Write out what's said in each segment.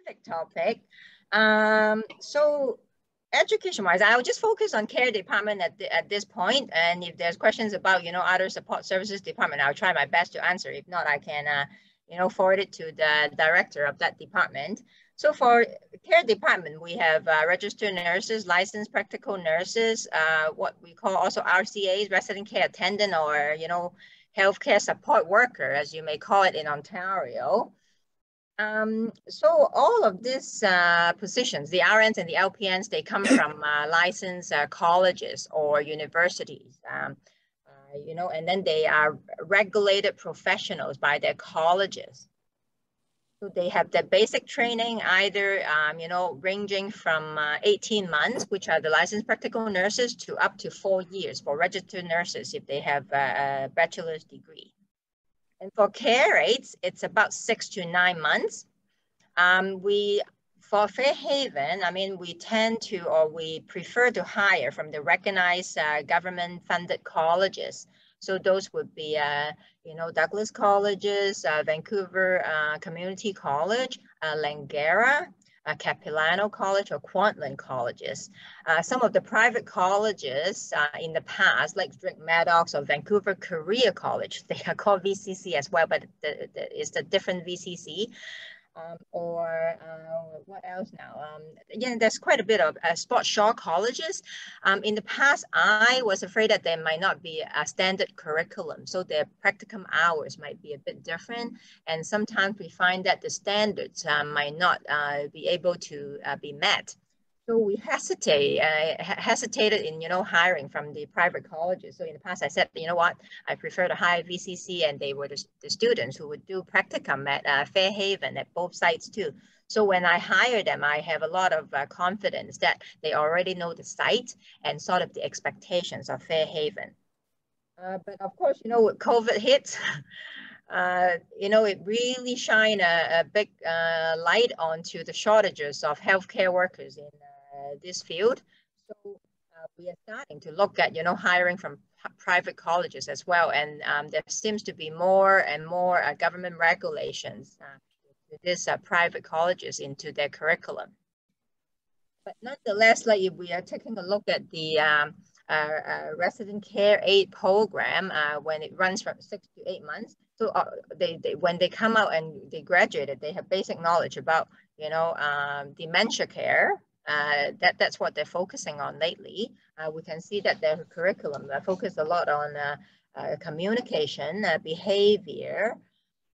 specific topic. So education-wise, I'll just focus on care department at this point. And if there's questions about, other support services department, I'll try my best to answer. If not, I can, forward it to the director of that department. So for care department, we have registered nurses, licensed practical nurses, what we call also RCAs, resident care attendant, or, healthcare support worker, as you may call it in Ontario. So all of these positions, the RNs and the LPNs, they come from licensed colleges or universities, and then they are regulated professionals by their colleges. So they have the basic training, either, ranging from 18 months, which are the licensed practical nurses, to up to 4 years for registered nurses if they have a bachelor's degree. And for care aides, it's about 6 to 9 months. For Fairhaven, we tend to, or we prefer to hire from the recognized government-funded colleges. So those would be, Douglas Colleges, Vancouver Community College, Langara, Capilano College, or Kwantlen Colleges. Some of the private colleges in the past, like Drake Maddox or Vancouver Career College, they are called VCC as well, but it's a different VCC. What else now? There's quite a bit of sports shore colleges. In the past, I was afraid that there might not be a standard curriculum, so their practicum hours might be a bit different, and sometimes we find that the standards might not be able to be met. So we hesitated in, hiring from the private colleges. So in the past, I said, I prefer to hire VCC, and they were the students who would do practicum at Fairhaven at both sites too. So when I hire them, I have a lot of confidence that they already know the site and sort of the expectations of Fairhaven. But of course, with COVID hits, it really shined a big light onto the shortages of healthcare workers in this field. So we are starting to look at, hiring from private colleges as well. And there seems to be more and more government regulations to these private colleges into their curriculum. But nonetheless, like if we are taking a look at the resident care aide program, when it runs from 6 to 8 months, so when they come out and they graduated, they have basic knowledge about, dementia care. That's what they're focusing on lately. We can see that their curriculum focus a lot on communication, behavior,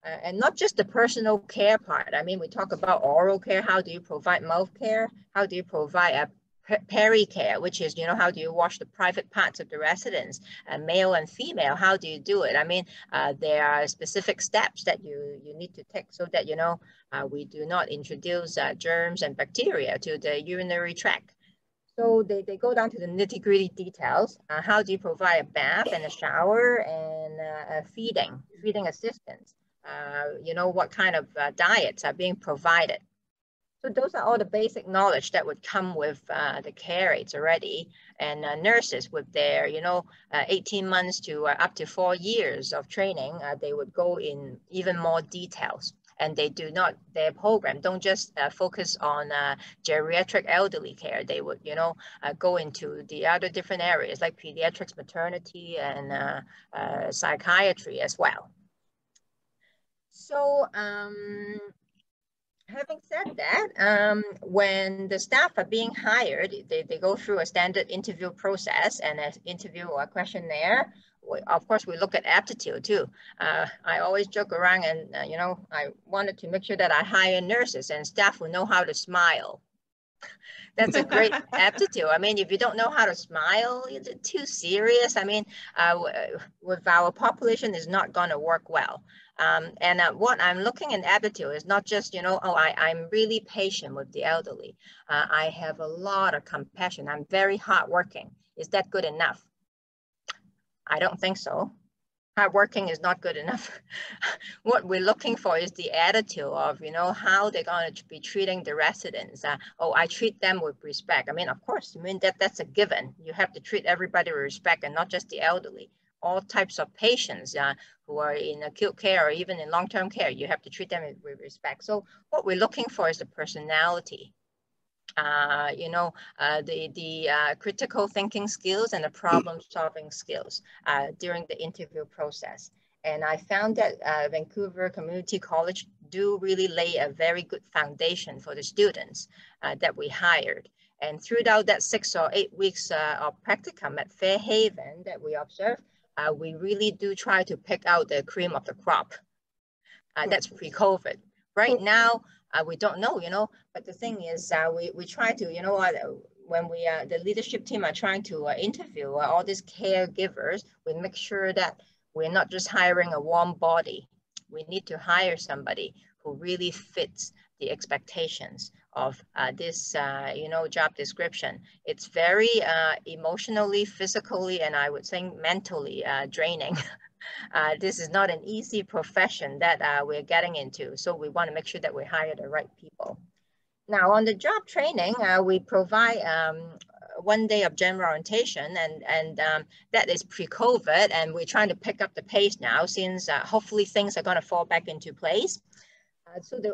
and not just the personal care part. We talk about oral care. How do you provide mouth care? How do you provide peri-care, which is, how do you wash the private parts of the residents, male and female? How do you do it? There are specific steps that you need to take so that, we do not introduce germs and bacteria to the urinary tract. So they go down to the nitty-gritty details. How do you provide a bath and a shower and feeding assistance? What kind of diets are being provided? So those are all the basic knowledge that would come with the care aides already, and nurses with their, 18 months to up to 4 years of training, they would go in even more details. And their program don't just focus on geriatric elderly care. They would, go into the other different areas like pediatrics, maternity, and psychiatry as well. So, having said that, when the staff are being hired, they go through a standard interview process and an interview or questionnaire. Of course, we look at aptitude too. I always joke around and, I wanted to make sure that I hire nurses and staff who know how to smile. That's a great aptitude. If you don't know how to smile, it's too serious. With our population, it's not going to work well. What I'm looking at aptitude is not just, I'm really patient with the elderly. I have a lot of compassion. I'm very hardworking. Is that good enough? I don't think so. Hardworking is not good enough. What we're looking for is the attitude of, how they're going to be treating the residents. I treat them with respect. Of course, that's a given. You have to treat everybody with respect and not just the elderly. all types of patients who are in acute care or even in long-term care. You have to treat them with respect. So what we're looking for is the personality, the critical thinking skills and the problem-solving skills during the interview process. And I found that Vancouver Community College do really lay a very good foundation for the students that we hired. And throughout that 6 or 8 weeks of practicum at Fairhaven that we observed, we really do try to pick out the cream of the crop. That's pre-COVID. Right now, we don't know, but the thing is we try to, when we, the leadership team are trying to interview all these caregivers, we make sure that we're not just hiring a warm body. We need to hire somebody who really fits the expectations of this, job description. It's very emotionally, physically, and I would say mentally draining. This is not an easy profession that we're getting into. So we want to make sure that we hire the right people. Now on the job training, we provide 1 day of general orientation, and that is pre-COVID, and we're trying to pick up the pace now since hopefully things are going to fall back into place.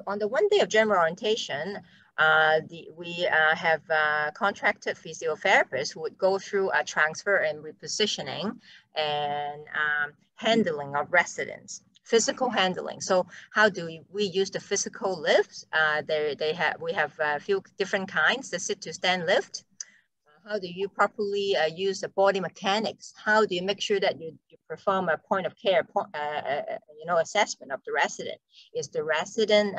On the 1 day of general orientation, we have contracted physiotherapists who would go through a transfer and repositioning and handling of residents, physical handling. So how do we use the physical lifts? We have a few different kinds, the sit to stand lift. How do you properly use the body mechanics? How do you make sure that you perform a point of care, assessment of the resident? Is the resident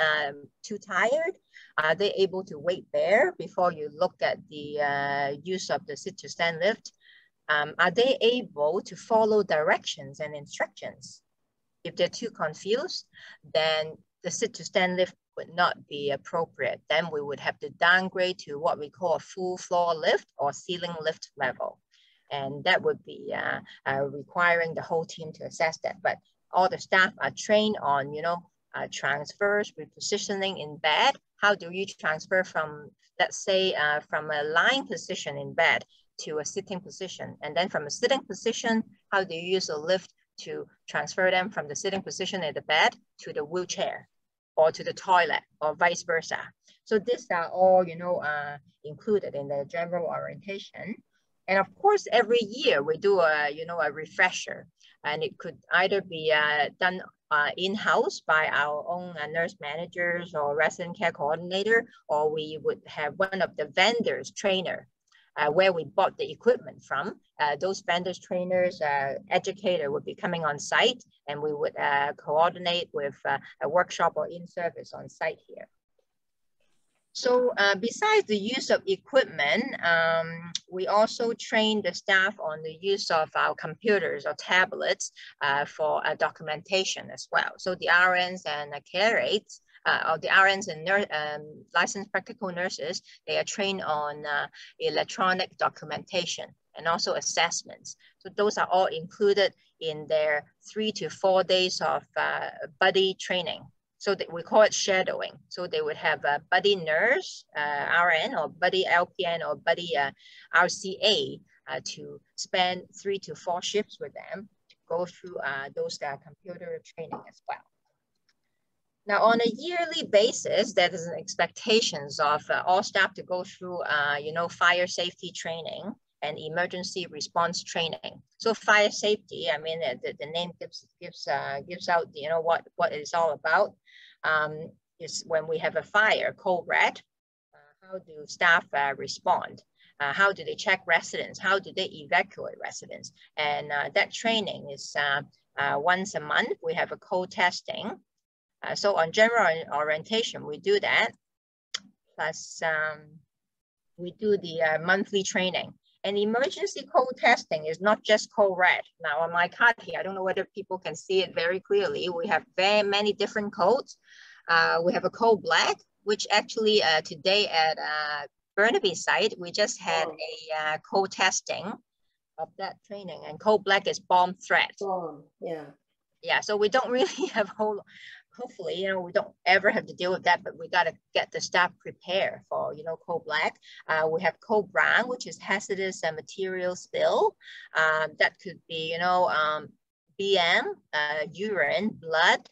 too tired? Are they able to weight bear before you look at the use of the sit to stand lift? Are they able to follow directions and instructions? If they're too confused, then the sit to stand lift would not be appropriate. Then we would have to downgrade to what we call a full floor lift or ceiling lift level. And that would be requiring the whole team to assess that. But all the staff are trained on, transfers, repositioning in bed. How do you transfer from, let's say, from a lying position in bed to a sitting position? And then from a sitting position, how do you use a lift to transfer them from the sitting position in the bed to the wheelchair or to the toilet or vice versa? So these are all, included in the general orientation. And of course, every year we do a refresher, and it could either be done in-house by our own nurse managers or resident care coordinator, or we would have one of the vendors trainer where we bought the equipment from. Those vendors, trainers, educator would be coming on site, and we would coordinate with a workshop or in-service on site here. So besides the use of equipment, we also train the staff on the use of our computers or tablets for documentation as well. So the RNs and care aides, or the RNs and licensed practical nurses, they are trained on electronic documentation and also assessments. So those are all included in their 3 to 4 days of buddy training. So we call it shadowing. So they would have a buddy nurse, RN, or buddy LPN, or buddy RCA to spend 3 to 4 shifts with them to go through those computer training as well. Now, on a yearly basis, there is an expectations of all staff to go through, fire safety training and emergency response training. So fire safety, I mean, the name gives out, what it's all about. Is when we have a fire, code red, how do staff respond? How do they check residents? How do they evacuate residents? And that training is once a month. We have a code testing. So on general orientation, we do that. Plus, we do the monthly training. And emergency code testing is not just code red. Now on my card here, I don't know whether people can see it very clearly. We have very many different codes. We have a code black, which actually today at Burnaby site, we just had a code testing of that training. And code black is bomb threat. Yeah. Yeah, so we don't really have hopefully, you know, we don't ever have to deal with that, but we got to get the staff prepared for, you know, code black. We have code brown, which is hazardous material spill. That could be, you know, BM, urine, blood,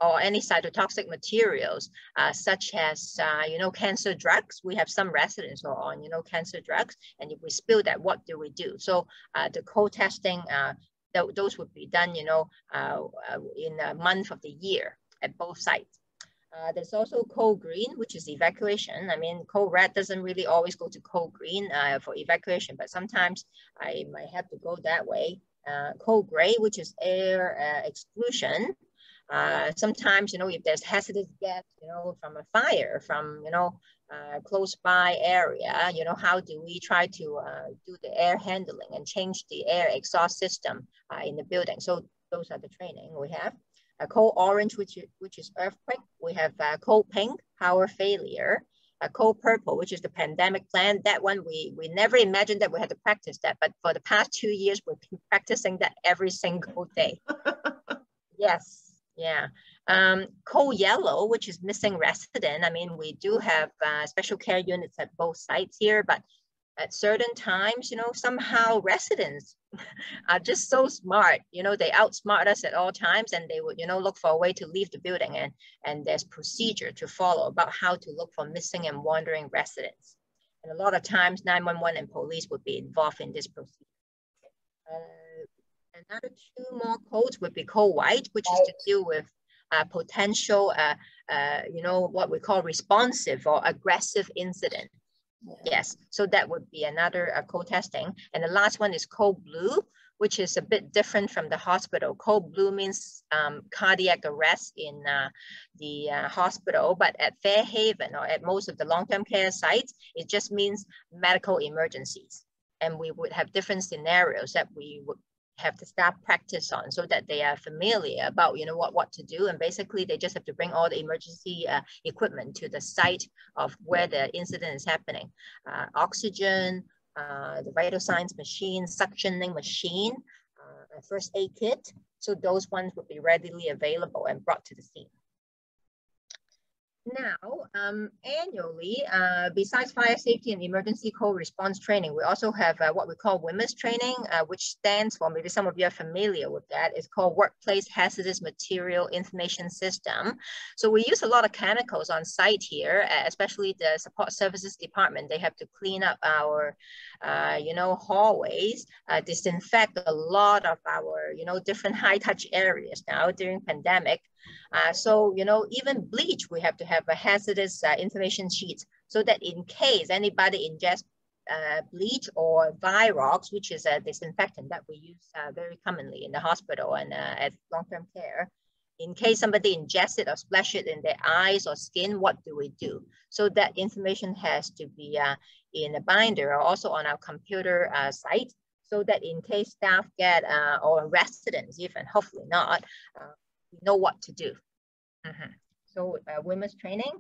or any cytotoxic materials, such as, you know, cancer drugs. We have some residents who are on, you know, cancer drugs, and if we spill that, what do we do? So the co-testing, those would be done, you know, in a month of the year at both sites. There's also code green, which is evacuation. I mean, code red doesn't really always go to code green for evacuation, but sometimes I might have to go that way. Code gray, which is air exclusion. Sometimes, you know, if there's hazardous gas, you know, from a fire, from, you know, close by area, you know, how do we try to do the air handling and change the air exhaust system in the building? So those are the training we have. Code orange, which is earthquake. We have code pink, power failure. Code purple, which is the pandemic plan. That one, we never imagined that we had to practice that, but for the past 2 years, we've been practicing that every single day. Yes. Yeah. Code yellow, which is missing resident. I mean, we do have special care units at both sites here, but at certain times, you know, somehow residents are just so smart. You know, they outsmart us at all times, and they would, you know, look for a way to leave the building, and there's procedure to follow about how to look for missing and wandering residents. And a lot of times 911 and police would be involved in this procedure. Another 2 more codes would be code white, which is to deal with potential, you know, what we call responsive or aggressive incident. Yes, so that would be another code testing. And the last one is code blue, which is a bit different from the hospital. Code blue means cardiac arrest in the hospital, but at Fairhaven or at most of the long-term care sites, it just means medical emergencies. And we would have different scenarios that we would have the staff practice on, so that they are familiar about, you know, what to do. And basically they just have to bring all the emergency equipment to the site of where the incident is happening. Oxygen, the vital signs machine, suctioning machine, a first aid kit. So those ones would be readily available and brought to the scene. Now, annually, besides fire safety and emergency code response training, we also have what we call WHMIS training, which stands for, maybe some of you are familiar with that, it's called Workplace Hazardous Material Information System. So we use a lot of chemicals on site here, especially the support services department. They have to clean up our, you know, hallways, disinfect a lot of our, you know, different high touch areas now during pandemic. So, you know, even bleach, we have to have a hazardous information sheet, so that in case anybody ingests bleach or Virox, which is a disinfectant that we use very commonly in the hospital and at long-term care, in case somebody ingests it or splash it in their eyes or skin, what do we do? So that information has to be in a binder or also on our computer site, so that in case staff get, or residents even, hopefully not, we know what to do. So WHMIS training,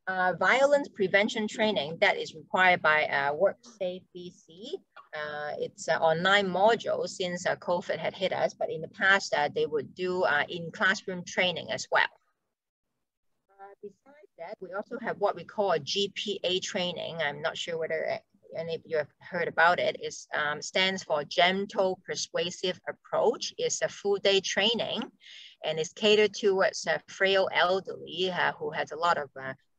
violence prevention training, that is required by WorkSafe BC. It's online module since COVID had hit us, but in the past they would do in classroom training as well. Besides that, we also have what we call a GPA training. I'm not sure whether any of you have heard about it. It stands for Gentle Persuasive Approach. It's a full day training, and it's catered towards frail elderly who has a lot of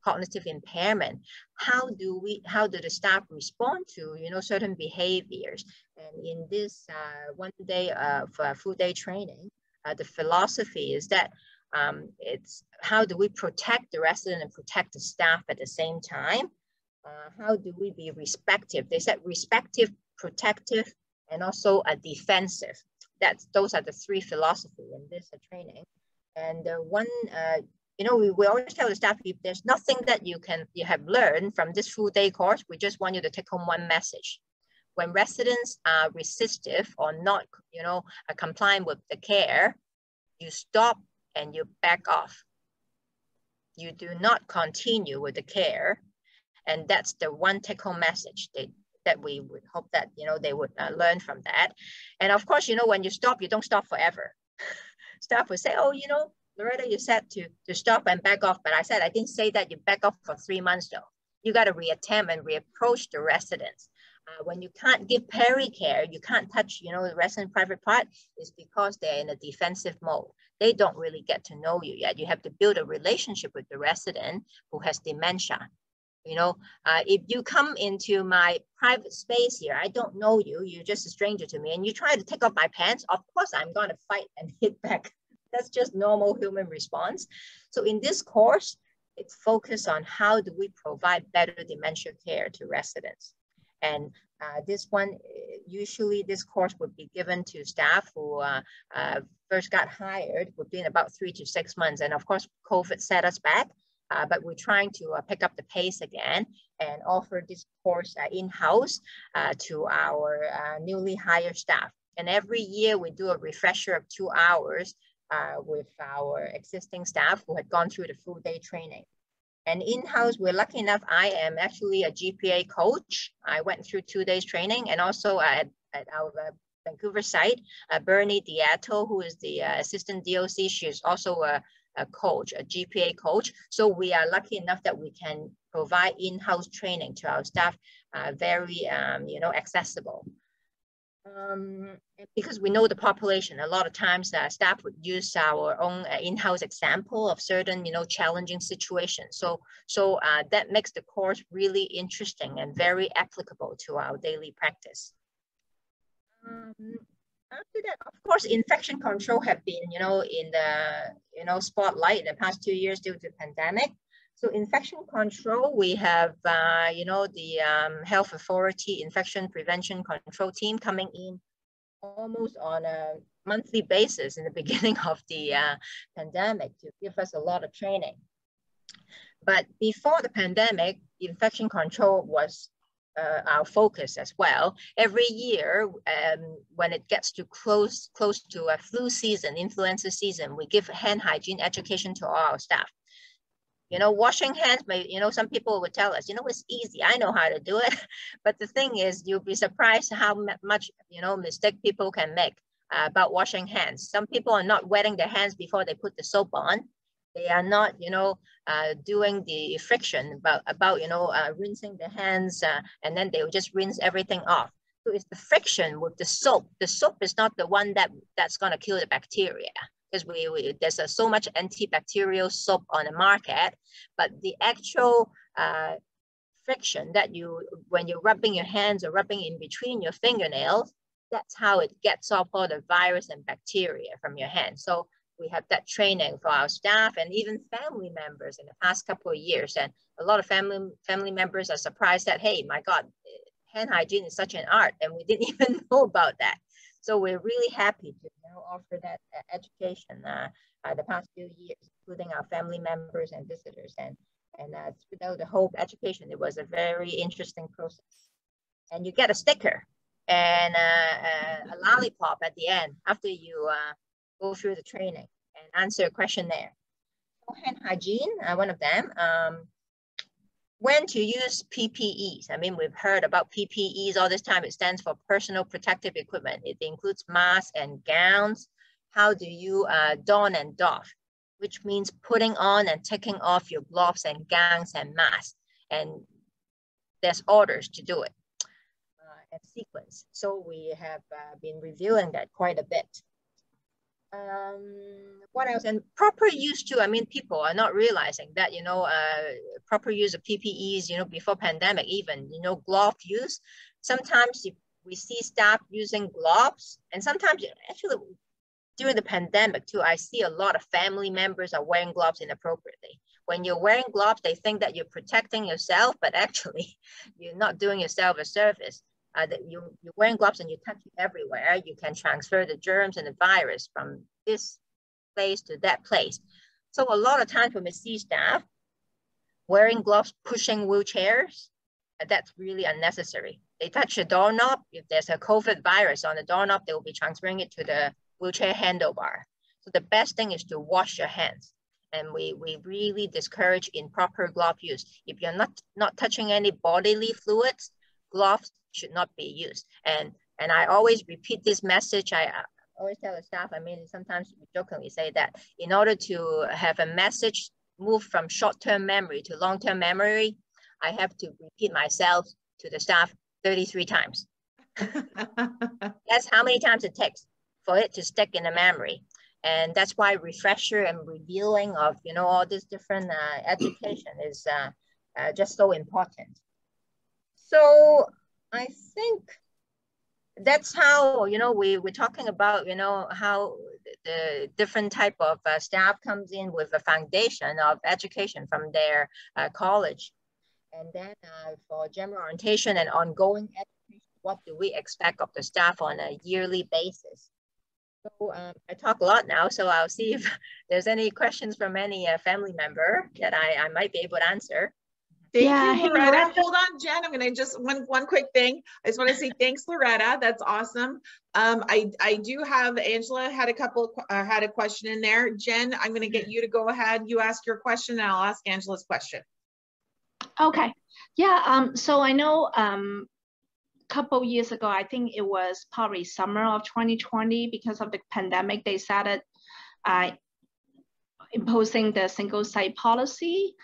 cognitive impairment. How do the staff respond to, you know, certain behaviors? And in this 1 day of full day training, the philosophy is that it's how do we protect the resident and protect the staff at the same time? How do we be respective? They said respective, protective, and also a defensive. Those are the 3 philosophies in this training. And one, you know, we always tell the staff, if there's nothing that you have learned from this full day course, we just want you to take home one message. When residents are resistive or not, you know, complying with the care, you stop and you back off. You do not continue with the care. And that's the one take-home message that we would hope that, you know, they would learn from that. And of course, you know, when you stop, you don't stop forever. staff would say, oh, you know, Loretta, you said to stop and back off, but I said, I didn't say that. You back off for 3 months though. You got to reattempt and reapproach the residents. When you can't give pericare, you can't touch, you know, the resident private part, is because they're in a defensive mode. They don't really get to know you yet. You have to build a relationship with the resident who has dementia. You know, if you come into my private space here, I don't know you, you're just a stranger to me, and you try to take off my pants, of course I'm going to fight and hit back. That's just normal human response. So in this course, it's focused on how do we provide better dementia care to residents. And this one, usually this course would be given to staff who first got hired within about 3 to 6 months. And of course, COVID set us back. But we're trying to pick up the pace again and offer this course in-house to our newly hired staff. And every year we do a refresher of 2 hours with our existing staff who had gone through the full day training. And in-house, we're lucky enough, I am actually a GPA coach. I went through 2 days training, and also at our Vancouver site, Bernie Diato, who is the assistant DOC, she's also a coach, a GPA coach. So we are lucky enough that we can provide in-house training to our staff, very, you know, accessible. Because we know the population, a lot of times staff would use our own in-house example of certain, you know, challenging situations. So that makes the course really interesting and very applicable to our daily practice. After that, of course, infection control have been, you know, in the, you know, spotlight in the past 2 years due to the pandemic. So infection control, we have, you know, the health authority infection prevention control team coming in almost on a monthly basis in the beginning of the pandemic to give us a lot of training. But before the pandemic, infection control was our focus as well. Every year, when it gets to close to a flu season, influenza season, we give hand hygiene education to all our staff. You know, washing hands, you know, some people would tell us, you know, it's easy, I know how to do it. But the thing is, you'll be surprised how much, you know, mistake people can make about washing hands. Some people are not wetting their hands before they put the soap on. They are not, you know, doing the friction about you know, rinsing the hands, and then they will just rinse everything off. So it's the friction with the soap. The soap is not the one that's going to kill the bacteria, because there's so much antibacterial soap on the market, but the actual friction that when you're rubbing your hands or rubbing in between your fingernails, that's how it gets off all the virus and bacteria from your hands. So we have that training for our staff and even family members in the past couple of years. And a lot of family members are surprised that, hey, my God, hand hygiene is such an art, and we didn't even know about that. So we're really happy to, you know, offer that education the past few years, including our family members and visitors. And throughout the whole education, it was a very interesting process. And you get a sticker and a lollipop at the end after you go through the training and answer a questionnaire. So hand hygiene, one of them. When to use PPEs. I mean, we've heard about PPEs all this time. It stands for personal protective equipment. It includes masks and gowns. How do you don and doff, which means putting on and taking off your gloves and gowns and masks. And there's orders to do it and sequence. So we have been reviewing that quite a bit. What else? And proper use too. I mean, people are not realizing that, you know, proper use of PPEs, you know, before pandemic, even, you know, glove use. Sometimes we see staff using gloves, and sometimes actually during the pandemic too, I see a lot of family members are wearing gloves inappropriately. When you're wearing gloves, they think that you're protecting yourself, but actually you're not doing yourself a service. That you're wearing gloves and you touch it everywhere, you can transfer the germs and the virus from this place to that place. So a lot of times when we see staff wearing gloves, pushing wheelchairs, that's really unnecessary. They touch a doorknob. If there's a COVID virus on the doorknob, they will be transferring it to the wheelchair handlebar. So the best thing is to wash your hands. And we really discourage improper glove use. If you're not touching any bodily fluids, gloves should not be used. And I always repeat this message. always tell the staff, I mean, sometimes we jokingly say that in order to have a message move from short-term memory to long-term memory, I have to repeat myself to the staff 33 times. That's how many times it takes for it to stick in the memory. And that's why refresher and revealing of, you know, all this different education is just so important. So I think that's how, you know, we're talking about, you know, how the different type of staff comes in with a foundation of education from their college. And then for general orientation and ongoing education, what do we expect of the staff on a yearly basis? So I talk a lot now, so I'll see if there's any questions from any family member that I might be able to answer. Thank you, Loretta. Hold on, Jen. I'm going to just one quick thing. I just want to say thanks, Loretta. That's awesome. I do have Angela had a question in there. Jen, I'm going to get you to go ahead. You ask your question, and I'll ask Angela's question. Okay. Yeah. So I know couple years ago, I think it was probably summer of 2020, because of the pandemic, they started imposing the single site policy.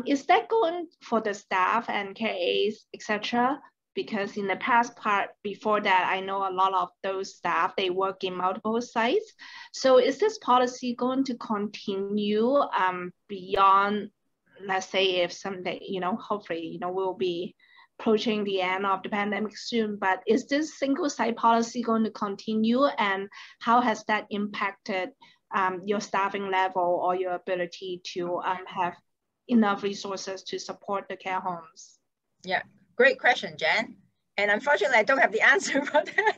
Is that going for the staff and KAs, etc.? Because in the past part before that, I know a lot of those staff, they work in multiple sites. So is this policy going to continue beyond, let's say, if someday, you know, hopefully, you know, we'll be approaching the end of the pandemic soon, but is this single site policy going to continue, and how has that impacted your staffing level or your ability to have enough resources to support the care homes? Yeah, great question, Jen. And unfortunately, I don't have the answer for that,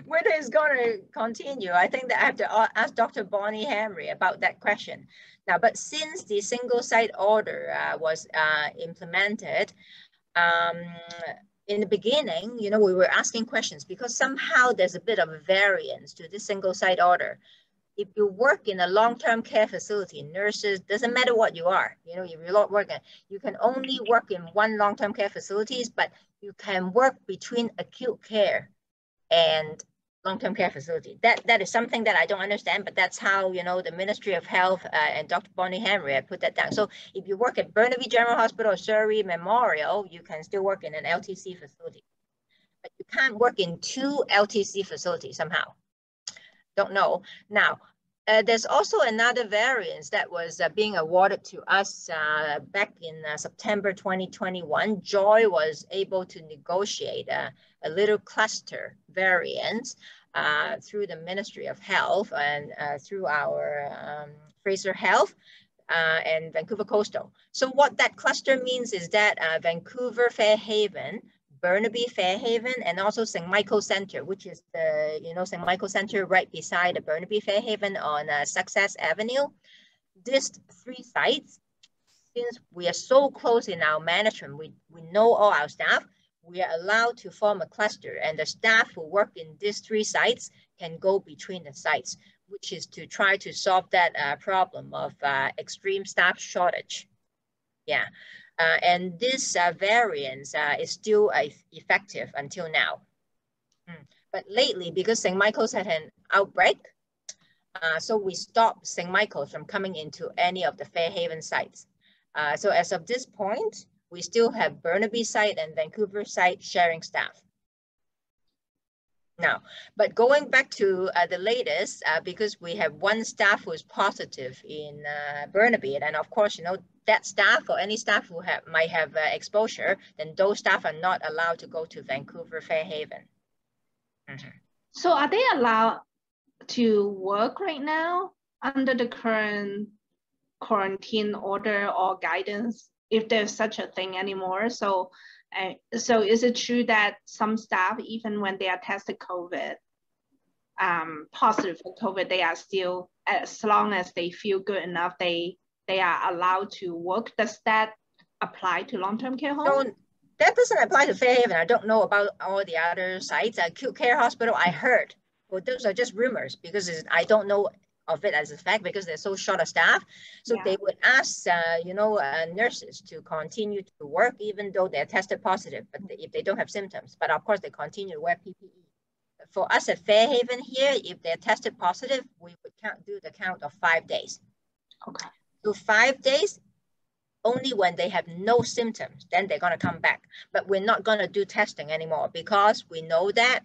whether it's going to continue. I think that I have to ask Dr. Bonnie Henry about that question. Now, but since the single site order was implemented, in the beginning, you know, we were asking questions because somehow there's a bit of a variance to this single site order. If you work in a long-term care facility, nurses, doesn't matter what you are, you know, if you're not working, you can only work in one long-term care facilities, but you can work between acute care and long-term care facility. That is something that I don't understand, but that's how, you know, the Ministry of Health and Dr. Bonnie Henry put that down. So if you work at Burnaby General Hospital or Surrey Memorial, you can still work in an LTC facility, but you can't work in two LTC facilities somehow. Don't know. Now, there's also another variance that was being awarded to us back in September 2021. Joy was able to negotiate a little cluster variance through the Ministry of Health and through our Fraser Health and Vancouver Coastal. So what that cluster means is that Vancouver Fairhaven, Burnaby Fairhaven, and also St. Michael Center, which is the, you know, St. Michael Center right beside the Burnaby Fairhaven on Success Avenue. These three sites, since we are so close in our management, we know all our staff, we are allowed to form a cluster, and the staff who work in these three sites can go between the sites, which is to try to solve that problem of extreme staff shortage. Yeah. And this variance is still effective until now. But lately, because St. Michael's had an outbreak, so we stopped St. Michael's from coming into any of the Fairhaven sites. So as of this point, we still have Burnaby site and Vancouver site sharing staff. Now, but going back to the latest, because we have one staff who's positive in Burnaby, and of course, you know, that staff or any staff who might have exposure, then those staff are not allowed to go to Vancouver Fairhaven. So are they allowed to work right now under the current quarantine order or guidance, if there's such a thing anymore? So is it true that some staff, even when they are tested COVID, positive for COVID, they are still, as long as they feel good enough, they are allowed to work? Does that apply to long-term care homes? So that doesn't apply to Fairhaven. I don't know about all the other sites. Acute care hospital, I heard. Well, those are just rumors because I don't know of it as a fact because they're so short of staff. So they would ask, you know, nurses to continue to work even though they're tested positive, but if they don't have symptoms. But of course, they continue to wear PPE. for us at Fairhaven here, if they're tested positive, we would do the count of 5 days. Okay. So 5 days, only when they have no symptoms, then they're going to come back. But we're not going to do testing anymore because we know that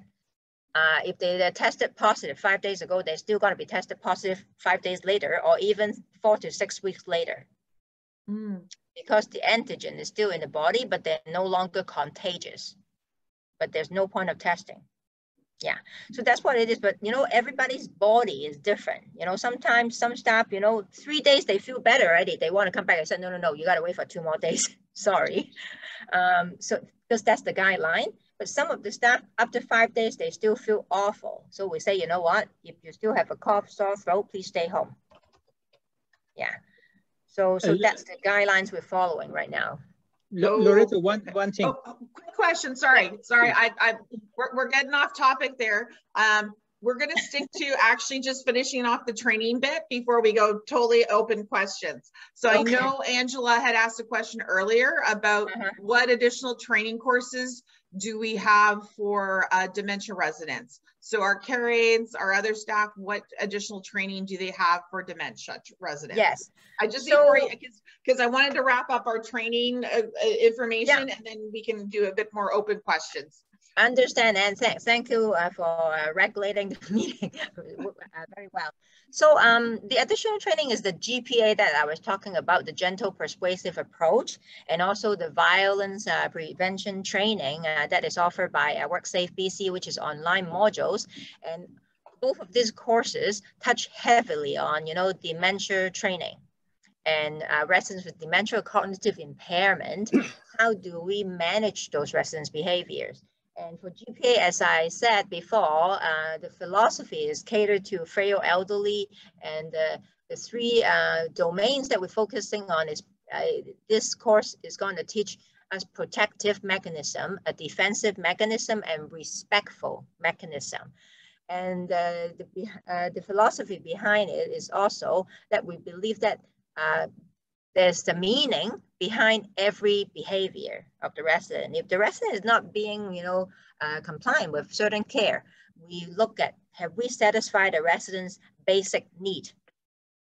if they're tested positive 5 days ago, they're still going to be tested positive 5 days later, or even 4 to 6 weeks later. Because the antigen is still in the body, but they're no longer contagious. But there's no point of testing. Yeah, so that's what it is. But, you know, everybody's body is different. You know, sometimes some staff, you know, 3 days, they feel better already. They want to come back. I said, no, you got to wait for 2 more days. Sorry. So because that's the guideline. But some of the staff, after 5 days, they still feel awful. So we say, you know what, if you still have a cough, sore throat, please stay home. Yeah. So that's the guidelines we're following right now. Loretta, one thing. Oh, quick question. Sorry. We're getting off topic there. We're going to stick to actually just finishing off the training bit before we go totally open questions. So okay. I know Angela had asked a question earlier about what additional training courses do we have for dementia residents? So our care aides, our other staff, what additional training do they have for dementia residents? Yes. I just because I wanted to wrap up our training information and then we can do a bit more open questions. Understand, and thank you for regulating the meeting very well. So the additional training is the GPA that I was talking about, the gentle persuasive approach, and also the violence prevention training that is offered by WorkSafe BC, which is online modules. And both of these courses touch heavily on, you know, dementia training and residents with dementia or cognitive impairment. How do we manage those residents' behaviors? And for GPA, as I said before, the philosophy is catered to frail elderly, and the 3 domains that we're focusing on is this course is going to teach us protective mechanism, a defensive mechanism, and respectful mechanism. And the philosophy behind it is also that we believe that there's the meaning behind every behavior of the resident. If the resident is not being, you know, compliant with certain care, we look at, have we satisfied the resident's basic need?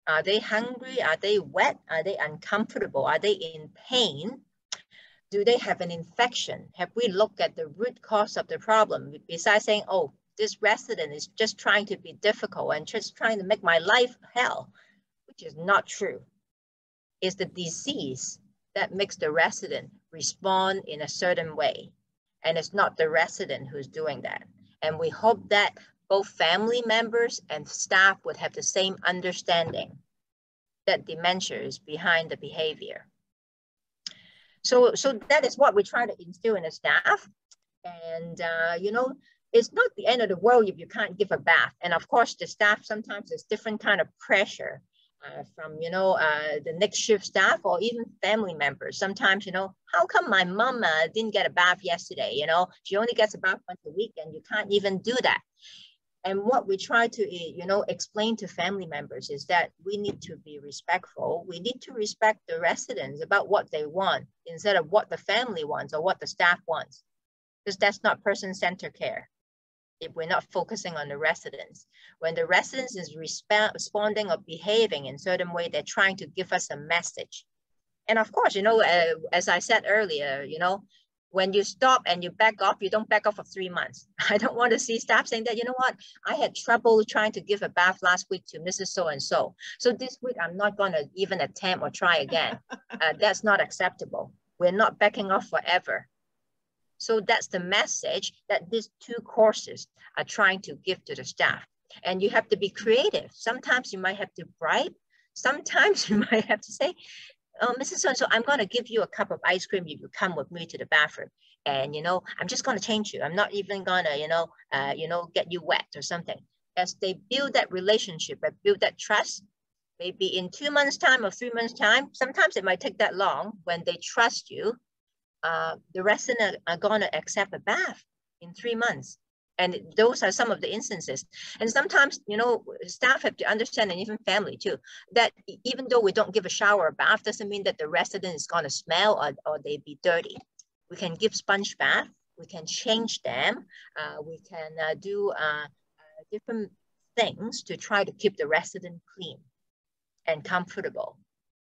Are they hungry? Are they wet? Are they uncomfortable? Are they in pain? Do they have an infection? Have we looked at the root cause of the problem? Besides saying, oh, this resident is just trying to be difficult and just trying to make my life hell, which is not true. Is the disease that makes the resident respond in a certain way. And it's not the resident who's doing that. And we hope that both family members and staff would have the same understanding that dementia is behind the behavior. So that is what we try to instill in the staff. And, you know, it's not the end of the world if you can't give a bath. And of course, the staff, sometimes there's different kind of pressure from, you know, the next shift staff or even family members. Sometimes, you know, how come my mom didn't get a bath yesterday? You know, she only gets a bath once a week and you can't even do that. And what we try to, you know, explain to family members is that we need to be respectful. We need to respect the residents about what they want instead of what the family wants or what the staff wants, because that's not person-centered care. If we're not focusing on the residents. When the residents is responding or behaving in a certain way, they're trying to give us a message. And of course, you know, as I said earlier, you know, when you stop and you back off, you don't back off for 3 months. I don't want to see staff saying that, you know what, I had trouble trying to give a bath last week to Mrs. So-and-so. So this week, I'm not going to even attempt or try again. That's not acceptable. We're not backing off forever. So that's the message that these 2 courses are trying to give to the staff. And you have to be creative. Sometimes you might have to bribe. Sometimes you might have to say, oh, Mrs. So-and-so, I'm going to give you a cup of ice cream if you come with me to the bathroom. And, you know, I'm just going to change you. I'm not even going to, you know, get you wet or something. As they build that relationship and build that trust, maybe in 2 months' time or 3 months' time, sometimes it might take that long. When they trust you, the residents are going to accept a bath in 3 months. And those are some of the instances. And sometimes, you know, staff have to understand, and even family too, that even though we don't give a shower or bath, doesn't mean that the resident is going to smell or they be dirty. We can give sponge bath we can change them. We can do different things to try to keep the resident clean and comfortable.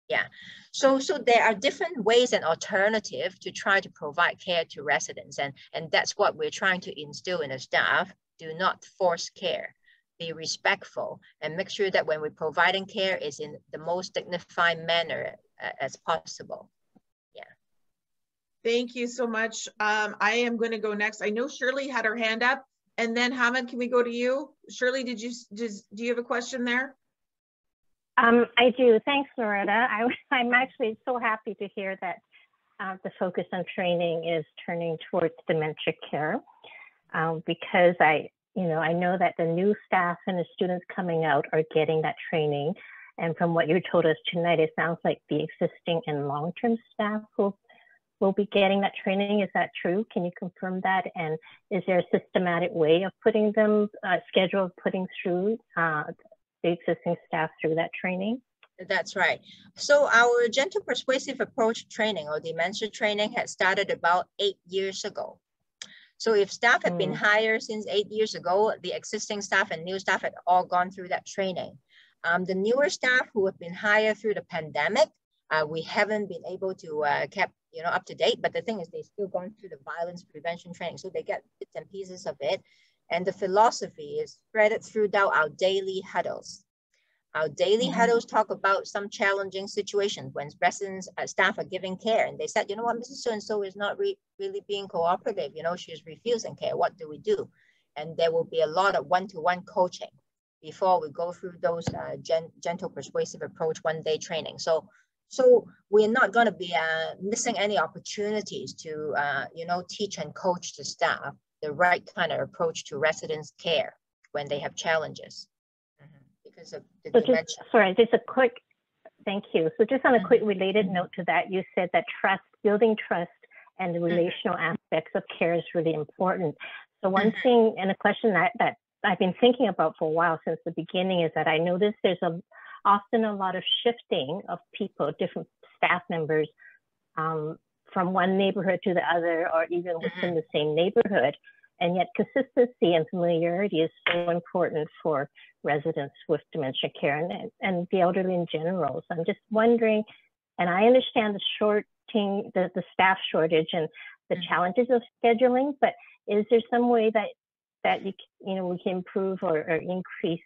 Yeah, so there are different ways and alternatives to try to provide care to residents, and that's what we're trying to instill in the staff. Do not force care. Be respectful and make sure that when we're providing care is in the most dignified manner as possible. Yeah. Thank you so much. I am going to go next. I know Shirley had her hand up, and then Hamid, can we go to you? Shirley, do you have a question there? I do. Thanks, Loretta. I'm actually so happy to hear that the focus on training is turning towards dementia care, because I know that the new staff and the students coming out are getting that training. And from what you told us tonight, it sounds like the existing and long-term staff will be getting that training. Is that true? Can you confirm that? And is there a systematic way of putting them, schedule of putting through the existing staff through that training? That's right. So our gentle persuasive approach training or dementia training had started about 8 years ago. So if staff had been hired since 8 years ago, the existing staff and new staff had all gone through that training. The newer staff who have been hired through the pandemic, we haven't been able to keep up to date, but the thing is they still gone through the violence prevention training. So they get bits and pieces of it. And the philosophy is spread it throughout our daily huddles. Our daily huddles talk about some challenging situations when residents, staff are giving care. And they said, you know what, Mrs. So-and-so is not really being cooperative. She's refusing care. What do we do? And there will be a lot of one-to-one coaching before we go through those gentle persuasive approach one-day training. So we're not going to be missing any opportunities to, teach and coach the staff the right kind of approach to residents' care when they have challenges because of the dementia. Just a quick, thank you. So just on a quick related note to that, you said that building trust and the relational aspects of care is really important. So one thing and a question that I've been thinking about for a while since the beginning is that I noticed there's often a lot of shifting of people, different staff members from one neighborhood to the other, or even within the same neighborhood. And yet consistency and familiarity is so important for residents with dementia care and the elderly in general. So I'm just wondering, and I understand the staff shortage and the challenges of scheduling, but is there some way that we can improve or increase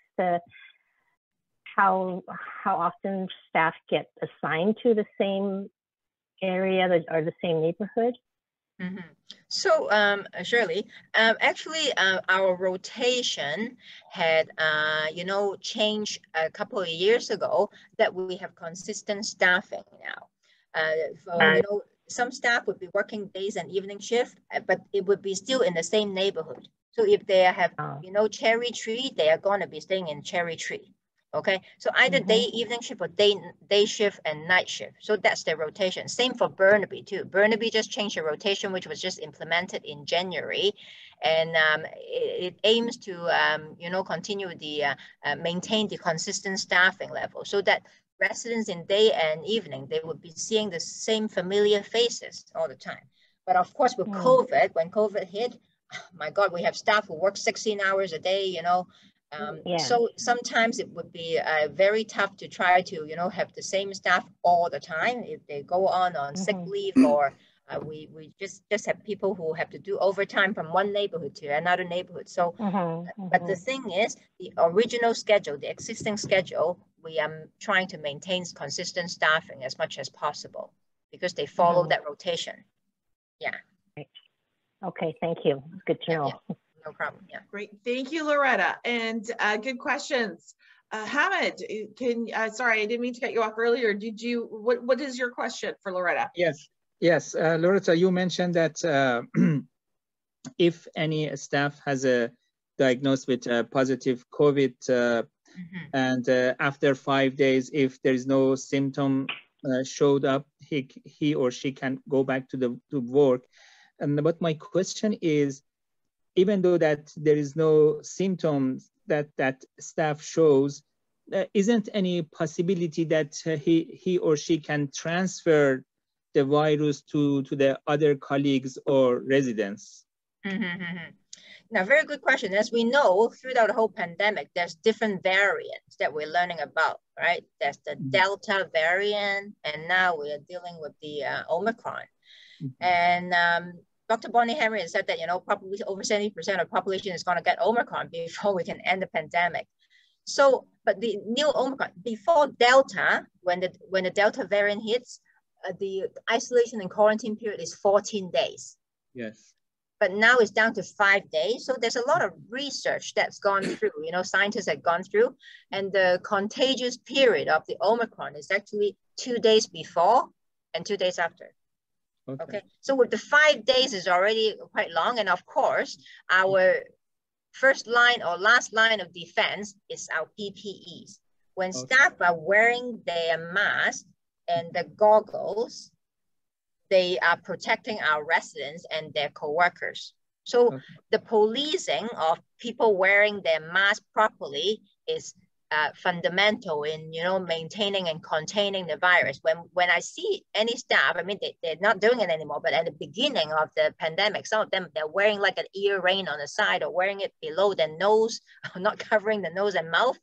how often staff get assigned to the same area or the same neighborhood? So Shirley, actually our rotation had changed a couple of years ago, that we have consistent staffing now. Some staff would be working days and evening shift, but it would be still in the same neighborhood. So if they have Cherry Tree, they are going to be staying in Cherry Tree. Okay, so either day, evening shift, or day shift and night shift. So that's their rotation. Same for Burnaby too. Burnaby just changed the rotation, which was just implemented in January, and it aims to continue the maintain the consistent staffing level, so that residents in day and evening, they would be seeing the same familiar faces all the time. But of course, with COVID, when COVID hit, oh my God, we have staff who work 16 hours a day. So sometimes it would be very tough to try to, have the same staff all the time if they go on sick leave, or we just have people who have to do overtime from one neighborhood to another neighborhood. So, but the thing is, the original schedule, the existing schedule, we are trying to maintain consistent staffing as much as possible because they follow that rotation. Yeah. Okay, thank you. Good to know. Yeah. No problem. Yeah. Great. Thank you, Loretta. And good questions. Hamid, sorry, I didn't mean to cut you off earlier. What is your question for Loretta? Yes. Loretta, you mentioned that if any staff has a diagnosed with positive COVID and after 5 days, if there is no symptom showed up, he or she can go back to work. But my question is, even though that there is no symptoms that staff shows, isn't any possibility that he or she can transfer the virus to the other colleagues or residents? Now, very good question. As we know, throughout the whole pandemic, there's different variants that we're learning about, right? There's the Delta variant, and now we are dealing with the Omicron. And Dr. Bonnie Henry said that, you know, probably over 70% of the population is going to get Omicron before we can end the pandemic. So, but the new Omicron, before Delta, when the Delta variant hits, the isolation and quarantine period is 14 days. Yes. But now it's down to 5 days. So there's a lot of research that's gone through, you know, scientists have gone through, and the contagious period of the Omicron is actually 2 days before and 2 days after. Okay. So with the 5 days is already quite long. And of course, our first line or last line of defense is our PPEs. When staff are wearing their mask and the goggles, they are protecting our residents and their co-workers. So the policing of people wearing their mask properly is fundamental in, you know, maintaining and containing the virus. When I see any staff, I mean, they're not doing it anymore, but at the beginning of the pandemic, some of them, they're wearing like an ear ring on the side or wearing it below their nose, not covering the nose and mouth.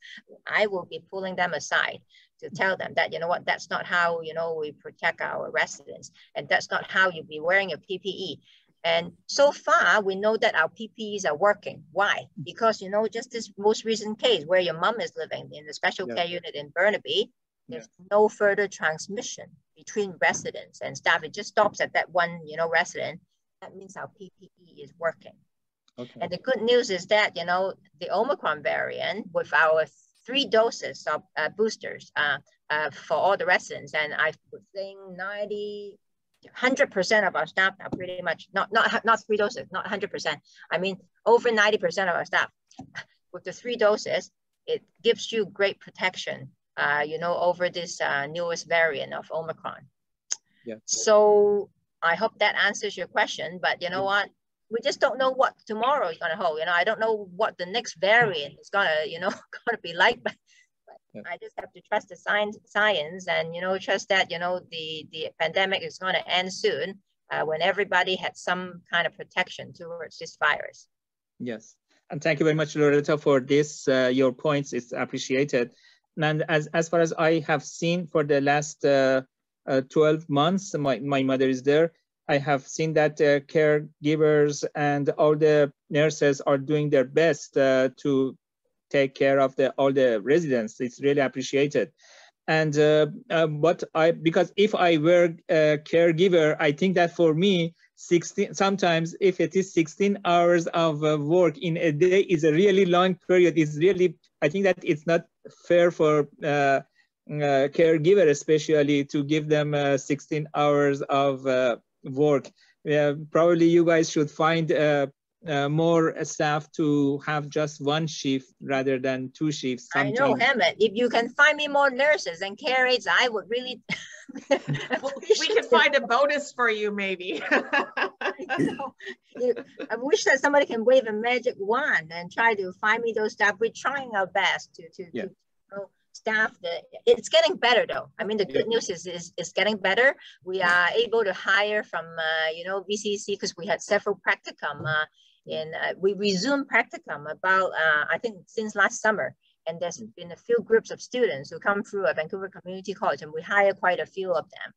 I will be pulling them aside to tell them that, you know what, that's not how, you know, we protect our residents, and that's not how you be wearing your PPE. And so far, we know that our PPEs are working. Why? Because, you know, just this most recent case where your mom is living in the special care unit in Burnaby, there's no further transmission between residents and staff. It just stops at that one, you know, resident. That means our PPE is working. And the good news is that, you know, the Omicron variant with our 3 doses of boosters for all the residents, and I would think 100% of our staff are pretty much, not 3 doses, not 100%. I mean, over 90% of our staff with the 3 doses, it gives you great protection, you know, over this newest variant of Omicron. So I hope that answers your question, but you know what? We just don't know what tomorrow is going to hold. You know, I don't know what the next variant is going to, you know, going to be like, but I just have to trust the science and, you know, trust that, you know, the pandemic is going to end soon when everybody had some kind of protection towards this virus. Yes. And thank you very much, Loretta, for this. Your points is appreciated. And as far as I have seen for the last 12 months, my mother is there. I have seen that caregivers and all the nurses are doing their best to take care of all the residents. It's really appreciated. And because if I were a caregiver, I think that for me, sometimes if it is 16 hours of work in a day is a really long period. It's really, I think that it's not fair for caregiver, especially to give them 16 hours of work. Probably you guys should find more staff to have just 1 shift rather than 2 shifts. Sometimes. I know, Hammett. If you can find me more nurses and care aides, I would really. We can find a bonus for you, maybe. I wish that somebody can wave a magic wand and try to find me those staff. We're trying our best to staff. It's getting better though. I mean, the good news is it's getting better. We are able to hire from you know, VCC, because we had several practicum we resumed practicum about I think since last summer, and there's been a few groups of students who come through at Vancouver Community College, and we hire quite a few of them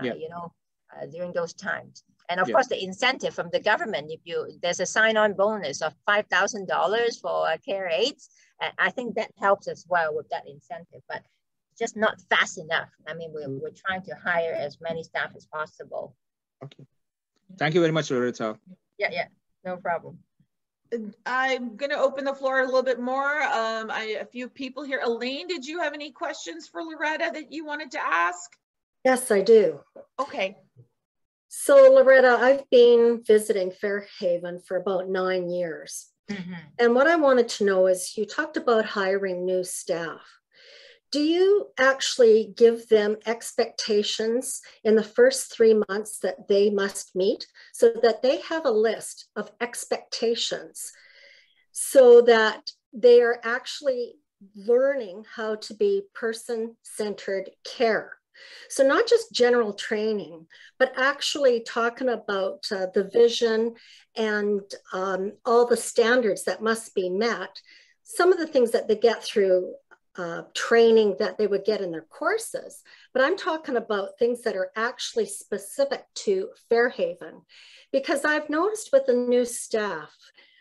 you know, during those times. And of course the incentive from the government, there's a sign-on bonus of $5,000 for care aides. I think that helps as well with that incentive, but just not fast enough. I mean, we're trying to hire as many staff as possible. Okay. Thank you very much, Loretta. Yeah, no problem. I'm going to open the floor a little bit more. A few people here. Elaine, did you have any questions for Loretta that you wanted to ask? Yes, I do. Okay. So Loretta, I've been visiting Fairhaven for about 9 years. And what I wanted to know is, you talked about hiring new staff. Do you actually give them expectations in the first 3 months that they must meet, so that they have a list of expectations so that they are actually learning how to be person-centered care? So not just general training, but actually talking about the vision and all the standards that must be met. Some of the things that they get through training that they would get in their courses, but I'm talking about things that are actually specific to Fairhaven, because I've noticed with the new staff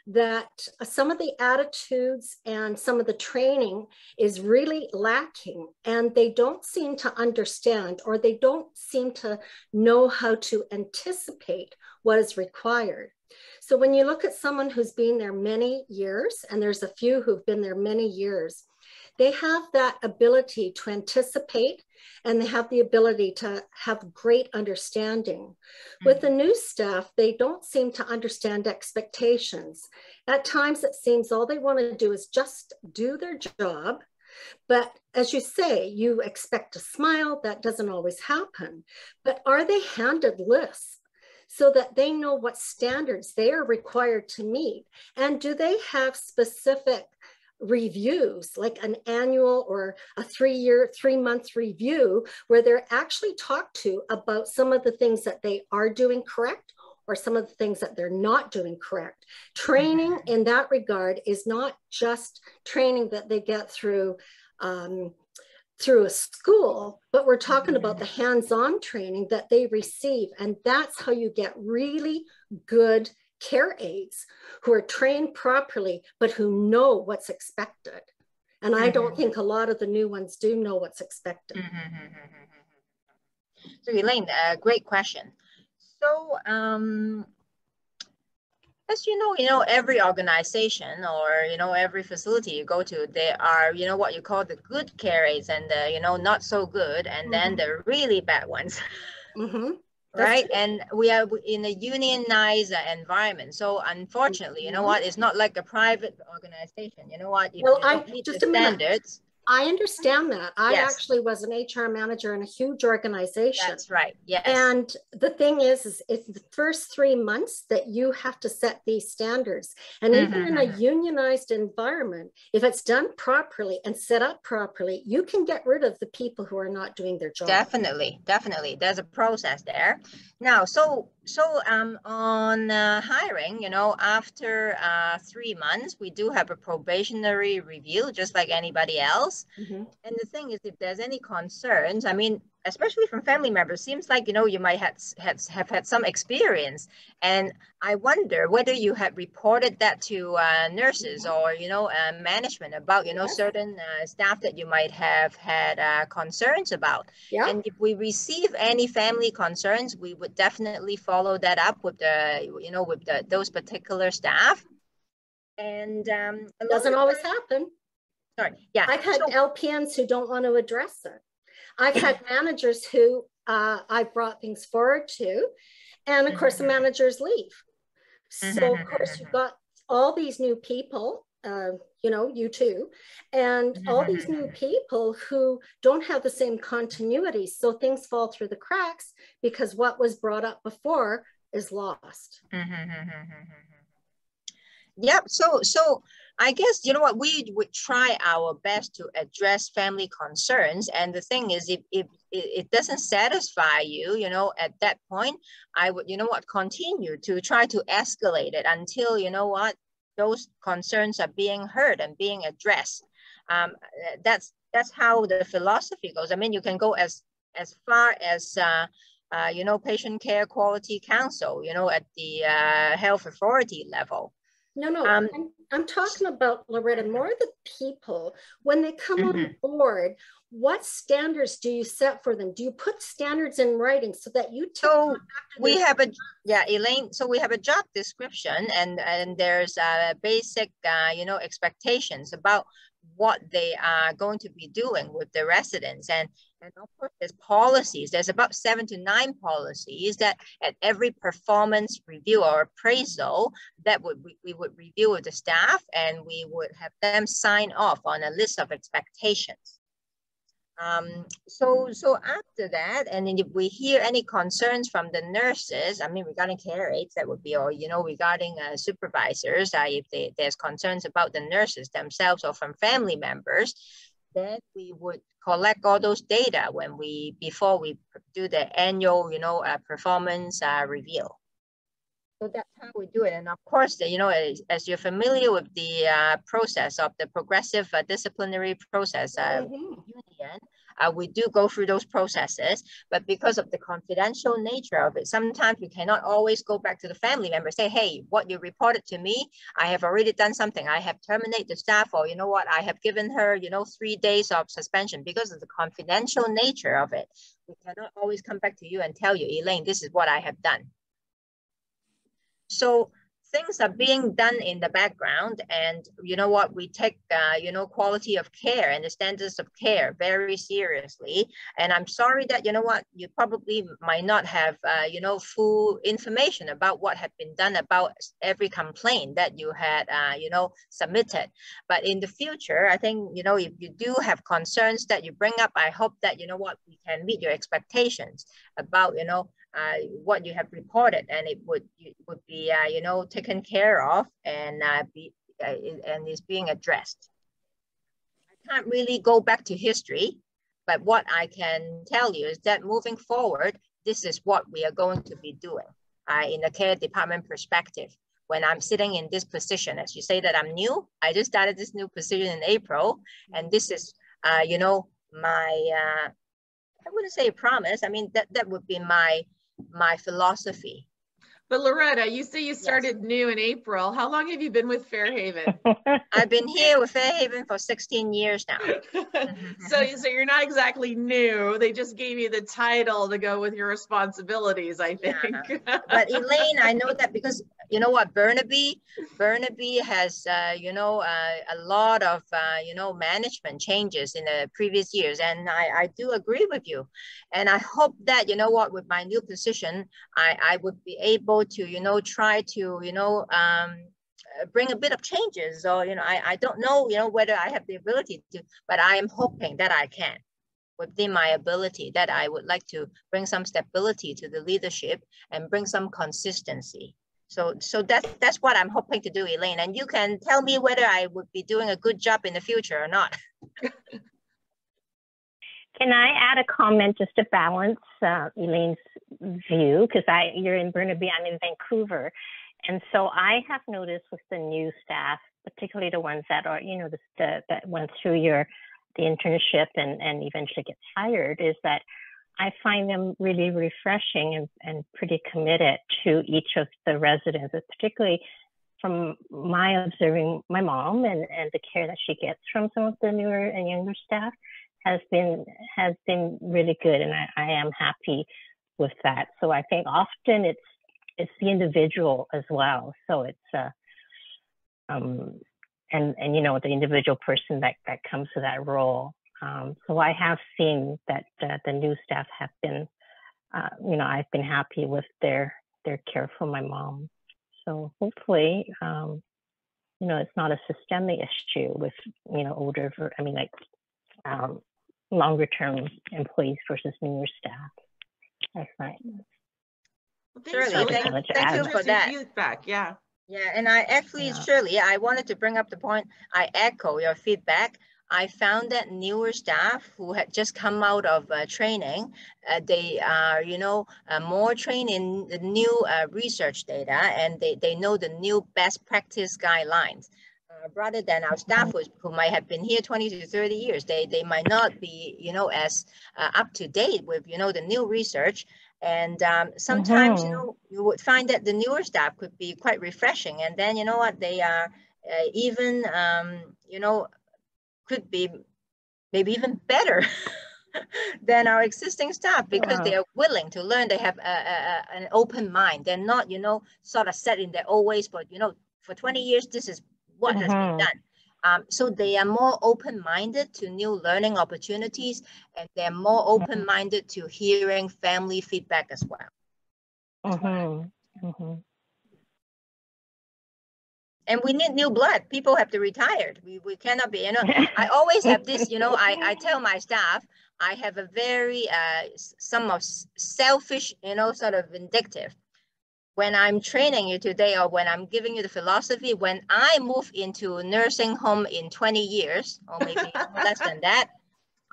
that some of the attitudes and some of the training is really lacking, and they don't seem to understand, or they don't seem to know how to anticipate what is required. So when you look at someone who's been there many years, and there's a few who've been there many years, they have that ability to anticipate, and they have the ability to have great understanding. With the new staff, they don't seem to understand expectations. At times, it seems all they want to do is just do their job. But as you say, you expect a smile. That doesn't always happen. But are they handed lists so that they know what standards they are required to meet? And do they have specific reviews, like an annual or a 3-month review, where they're actually talked to about some of the things that they are doing correct, or some of the things that they're not doing correct? Training in that regard is not just training that they get through a school, but we're talking about the hands-on training that they receive. And that's how you get really good care aides who are trained properly, but who know what's expected. And I don't think a lot of the new ones do know what's expected. So Elaine, great question. So as you know, every organization, or, every facility you go to, there are, what you call the good care aides, and the, not so good, and then the really bad ones. Right? And we are in a unionized environment. So unfortunately, it's not like a private organization. You don't meet the standards. I understand that. I actually was an HR manager in a huge organization. That's right. Yes. And the thing is it's the first 3 months that you have to set these standards. And even in a unionized environment, if it's done properly and set up properly, you can get rid of the people who are not doing their job. Definitely. There's a process there. Now, so on hiring, after 3 months, we do have a probationary review, just like anybody else. And the thing is, if there's any concerns, I mean, especially from family members, seems like, you might have had some experience. And I wonder whether you had reported that to nurses or, management about, certain staff that you might have had concerns about. And if we receive any family concerns, we would definitely follow that up with those particular staff. And it doesn't always happen. Sorry. Yeah. I've had LPNs who don't want to address it. I've had managers who I brought things forward to, and of course the managers leave. So of course you've got all these new people, you too, and all these new people who don't have the same continuity. So things fall through the cracks because what was brought up before is lost. Yep. So I guess, we would try our best to address family concerns. And the thing is, if it doesn't satisfy you, at that point, I would, continue to try to escalate it until, those concerns are being heard and being addressed. That's how the philosophy goes. I mean, you can go as far as, patient care quality council, at the health authority level. No, I'm talking about, Loretta, more the people, when they come on board, what standards do you set for them? Do you put standards in writing so that you so we have Elaine, so we have a job description, and there's basic expectations about what they are going to be doing with the residents, and of course there's policies. There's about 7 to 9 policies that at every performance review or appraisal that we would review with the staff, and we would have them sign off on a list of expectations. So after that, and then if we hear any concerns from the nurses, I mean, regarding care aides, that would be, or, regarding supervisors, if there's concerns about the nurses themselves or from family members, then we would collect all those data before we do the annual, performance review. So that's how we do it. And of course, as you're familiar with the process of the progressive disciplinary process union, we do go through those processes, but because of the confidential nature of it, sometimes we cannot always go back to the family member, say, hey, what you reported to me, I have already done something. I have terminated the staff, or you know what, I have given her, 3 days of suspension. Because of the confidential nature of it, we cannot always come back to you and tell you, Elaine, this is what I have done. So things are being done in the background, and you know what, we take quality of care and the standards of care very seriously. And I'm sorry that you probably might not have full information about what had been done about every complaint that you had submitted. But in the future, I think if you do have concerns that you bring up, I hope that we can meet your expectations about what you have reported, and it would be taken care of and is being addressed. I can't really go back to history, but what I can tell you is that moving forward, this is what we are going to be doing in the care department perspective. When I'm sitting in this position, as you say that I'm new, I just started this new position in April, and this is my I wouldn't say a promise. I mean, that would be my philosophy. But Loretta, you say you started new in April. How long have you been with Fairhaven? I've been here with Fairhaven for 16 years now. So you're not exactly new. They just gave you the title to go with your responsibilities, I think. Yeah. But Elaine, I know that because you know what, Burnaby has a lot of management changes in the previous years, and I do agree with you. And I hope that with my new position, I would be able to try to bring a bit of changes, or I don't know whether I have the ability to, but I am hoping that I can, within my ability, that I would like to bring some stability to the leadership and bring some consistency. So that's what I'm hoping to do, Elaine, and you can tell me whether I would be doing a good job in the future or not. Can I add a comment just to balance Elaine's view? Because you're in Burnaby, I'm in Vancouver. And so I have noticed with the new staff, particularly the ones that are, that went through the internship and eventually get hired, is that I find them really refreshing and pretty committed to each of the residents, particularly from my observing my mom and the care that she gets from some of the newer and younger staff has been really good, and I am happy with that. So I think often it's the individual as well. So it's the individual person that comes to that role. So I have seen that the new staff have been, I've been happy with their care for my mom. So hopefully, it's not a systemic issue with longer term employees versus newer staff. That's right. Shirley, thank you for that. Feedback. Yeah. Yeah, and I actually, Shirley, I wanted to bring up the point. I echo your feedback. I found that newer staff who had just come out of training, they are, more trained in the new research data, and they know the new best practice guidelines. Rather than our staff who might have been here 20 to 30 years, they might not be, as up to date with, the new research. And sometimes, you would find that the newer staff could be quite refreshing. And then, they are even, could be maybe even better than our existing staff, because they are willing to learn. They have an open mind. They're not, sort of set in their old ways, but, for 20 years, this is what has been done. So they are more open-minded to new learning opportunities, and they're more open-minded to hearing family feedback as well. And we need new blood. People have to retire. We cannot be, I always have this, I tell my staff, I have a very, somewhat selfish, sort of vindictive. When I'm training you today, or when I'm giving you the philosophy, when I move into a nursing home in 20 years, or maybe less than that,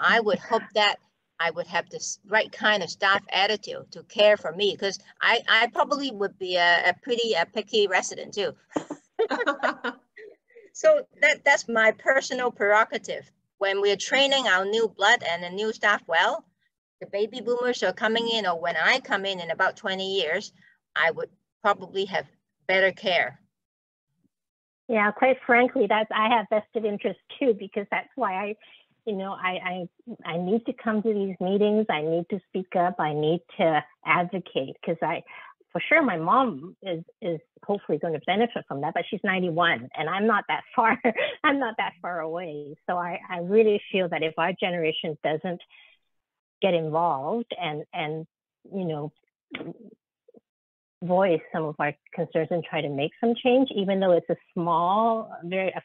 I would hope that I would have this right kind of staff attitude to care for me, because I probably would be a pretty picky resident too. So that's my personal prerogative. When we're training our new blood and the new staff well, the baby boomers are coming in, or when I come in about 20 years, I would probably have better care. Yeah, quite frankly, I have vested interest too, because that's why I need to come to these meetings. I need to speak up. I need to advocate, because for sure, my mom is hopefully going to benefit from that, but she's 91 and I'm not that far. I'm not that far away. So I really feel that if our generation doesn't get involved and voice some of our concerns and try to make some change, even though it's a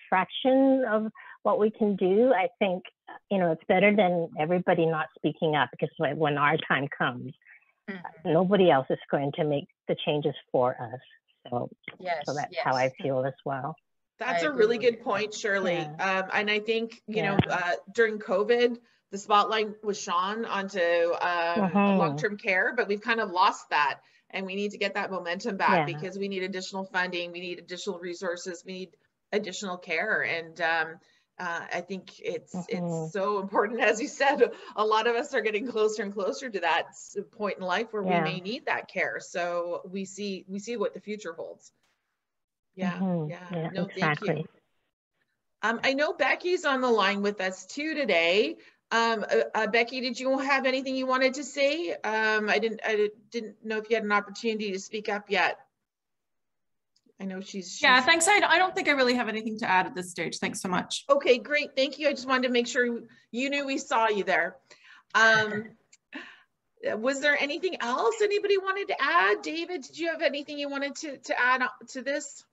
fraction of what we can do, I think, it's better than everybody not speaking up, because when our time comes, nobody else is going to make the changes for us. So, so that's how I feel as well. That's a really good point, Shirley. Yeah. And I think, during COVID, the spotlight was shone onto long-term care, but we've kind of lost that. And we need to get that momentum back, because we need additional funding, we need additional resources, we need additional care. And I think it's so important. As you said, a lot of us are getting closer and closer to that point in life where we may need that care. So we see what the future holds. No, exactly. Thank you. I know Becky's on the line with us too today. Becky, did you have anything you wanted to say? I didn't know if you had an opportunity to speak up yet. I know she's yeah, thanks. I don't think I really have anything to add at this stage. Thanks so much. Okay, great. Thank you. I just wanted to make sure you knew we saw you there. Was there anything else anybody wanted to add? David, did you have anything you wanted to add to this?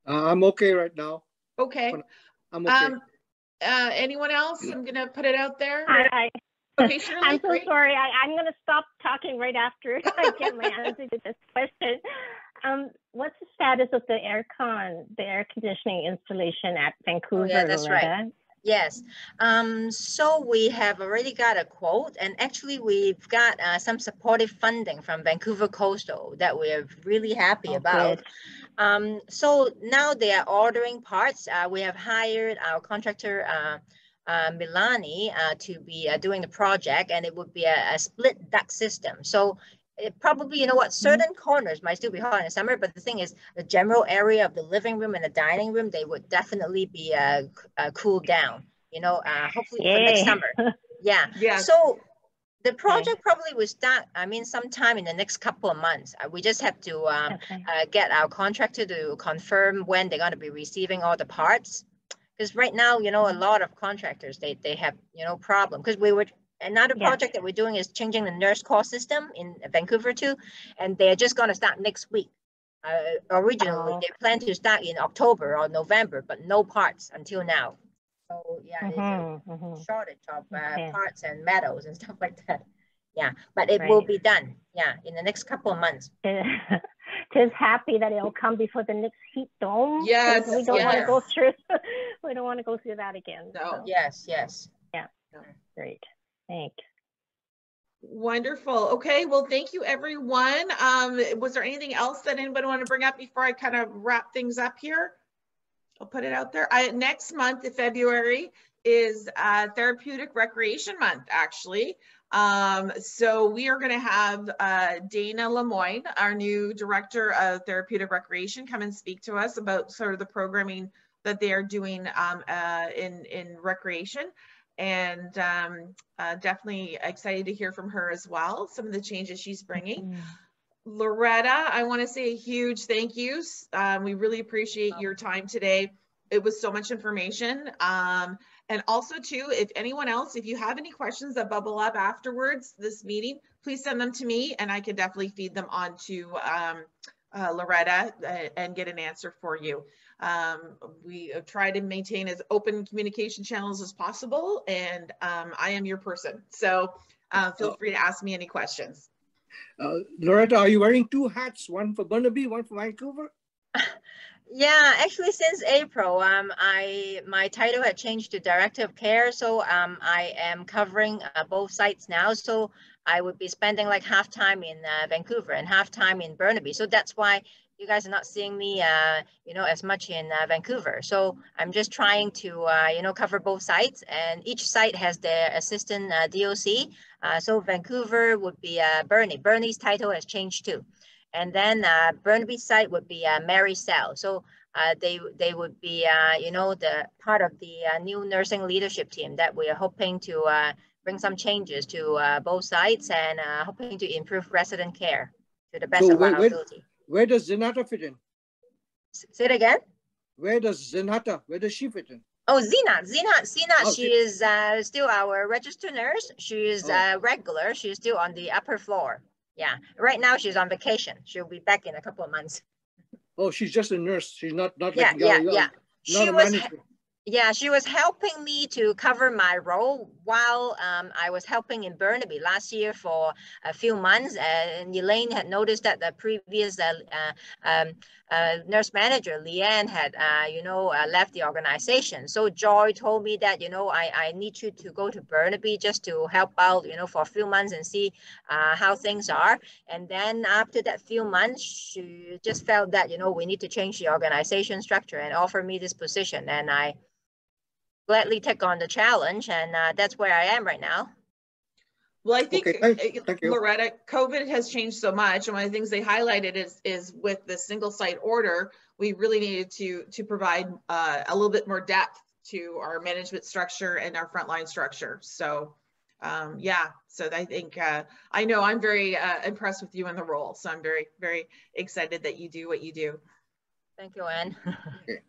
I'm okay right now. Okay. I'm okay. Anyone else? I'm going to put it out there. Okay, Shirley, I'm so sorry. I'm going to stop talking right after I get my answer to this question. What's the status of the air conditioning installation at Vancouver? Oh, yeah, that's Loretta? right. Yes. So we have already got a quote, and actually we've got some supportive funding from Vancouver Coastal that we're really happy about. Good. So now they are ordering parts. We have hired our contractor, Milani, to be doing the project, and it would be a split duct system. So it probably, certain corners might still be hot in the summer, but the thing is, the general area of the living room and the dining room, they would definitely be cooled down, hopefully for next summer. Yeah. So the project probably will start, sometime in the next couple of months. We just have to get our contractor to confirm when they're going to be receiving all the parts. Because right now, a lot of contractors, they have, problem. Because another project that we're doing is changing the nurse call system in Vancouver too, and they're just going to start next week. Originally, they planned to start in October or November, but no parts until now. So yeah, there's a shortage of parts and metals and stuff like that. Yeah, but it will be done. Yeah, in the next couple of months. Just happy that it'll come before the next heat dome. Yes, we don't want to go through. We don't want to go through that again. No. So. Yes. Yeah. Great. Thanks. Wonderful. Okay. Well, thank you, everyone. Was there anything else that anybody want to bring up before I kind of wrap things up here? I'll put it out there. Next month in February is Therapeutic Recreation Month, actually. So we are going to have Dana Lemoyne, our new Director of Therapeutic Recreation, come and speak to us about sort of the programming that they are doing in recreation. And definitely excited to hear from her as well, some of the changes she's bringing. Loretta, I want to say a huge thank you. We really appreciate your time today. It was so much information. And also too, if anyone else, if you have any questions that bubble up afterwards this meeting, please send them to me and I can definitely feed them on to Loretta and get an answer for you. We try to maintain as open communication channels as possible, and I am your person. So feel free to ask me any questions. Loretta, are you wearing two hats? One for Burnaby, one for Vancouver? Yeah, actually since April, my title had changed to Director of Care, so I am covering both sites now. So I would be spending like half time in Vancouver and half time in Burnaby. So that's why you guys are not seeing me, you know, as much in Vancouver. So I'm just trying to, you know, cover both sites, and each site has their assistant DOC. So Vancouver would be Bernie. Bernie's title has changed too. And then Burnaby site would be Mary Sell. So they would be, you know, the part of the new nursing leadership team that we are hoping to bring some changes to both sites and hoping to improve resident care to the best So of our ability. where does Zenata fit in? Say it again. Where does she fit in? Oh, Zina, Oh, she is still our registered nurse. She is regular. She's still on the upper floor. Yeah, right now she's on vacation. She'll be back in a couple of months. Oh, she's just a nurse. She's not Yeah, like She was she was helping me to cover my role while I was helping in Burnaby last year for a few months. And Elaine had noticed that the previous nurse manager, Leanne, had, you know, left the organization. So Joy told me that, you know, I need you to go to Burnaby just to help out, you know, for a few months and see how things are. And then after that few months, she just felt that, you know, we need to change the organization structure and offer me this position. And I gladly take on the challenge, and that's where I am right now. Well, I think, thank you. Loretta, COVID has changed so much, and one of the things they highlighted is with the single site order, we really needed to provide a little bit more depth to our management structure and our frontline structure. So yeah, so I think I know I'm very impressed with you in the role, so I'm very, very excited that you do what you do. Thank you, Anne. Okay.